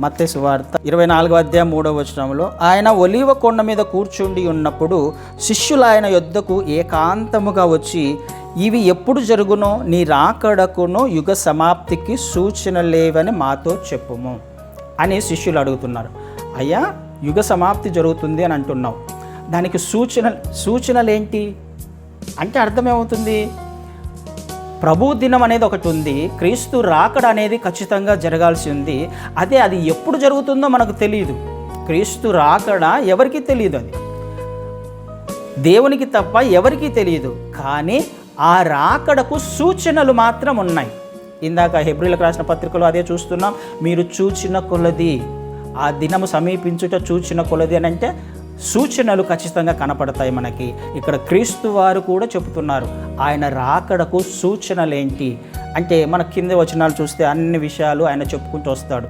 మత్తయి సువార్త 24వ అధ్యాయం 3వ వచనంలో, ఆయన ఒలీవ కొండ మీద కూర్చుండి ఉన్నప్పుడు శిష్యులు ఆయన యొద్దకు ఏకాంతముగా వచ్చి, ఇవి ఎప్పుడు జరుగునో, నీ రాకడకును యుగ సమాప్తికి సూచన లేవని మాతో చెప్పుము అని శిష్యులు అడుగుతున్నారు. అయ్యా, యుగ సమాప్తి జరుగుతుంది అని అంటున్నావు, దానికి సూచనలేంటి అంటే అర్థమేమవుతుంది? ప్రభు దినం అనేది ఒకటి ఉంది, క్రీస్తు రాకడ అనేది ఖచ్చితంగా జరగాల్సి ఉంది. అది ఎప్పుడు జరుగుతుందో మనకు తెలియదు. క్రీస్తు రాకడ ఎవరికి తెలియదు, అది దేవునికి తప్ప ఎవరికీ తెలియదు. కానీ ఆ రాకడకు సూచనలు మాత్రం ఉన్నాయి. ఇందాక హెబ్రీయులకు రాసిన పత్రికలో అదే చూస్తున్నాం. మీరు చూచిన కొలది, ఆ దినము సమీపించుట చూచిన కొలది అని అంటే సూచనలు ఖచ్చితంగా కనపడతాయి మనకి. ఇక్కడ క్రీస్తు వారు కూడా చెబుతున్నారు ఆయన రాకడకు సూచనలేంటి అంటే, మన కింద వచనాలు చూస్తే అన్ని విషయాలు ఆయన చెప్పుకుంటూ వస్తాడు.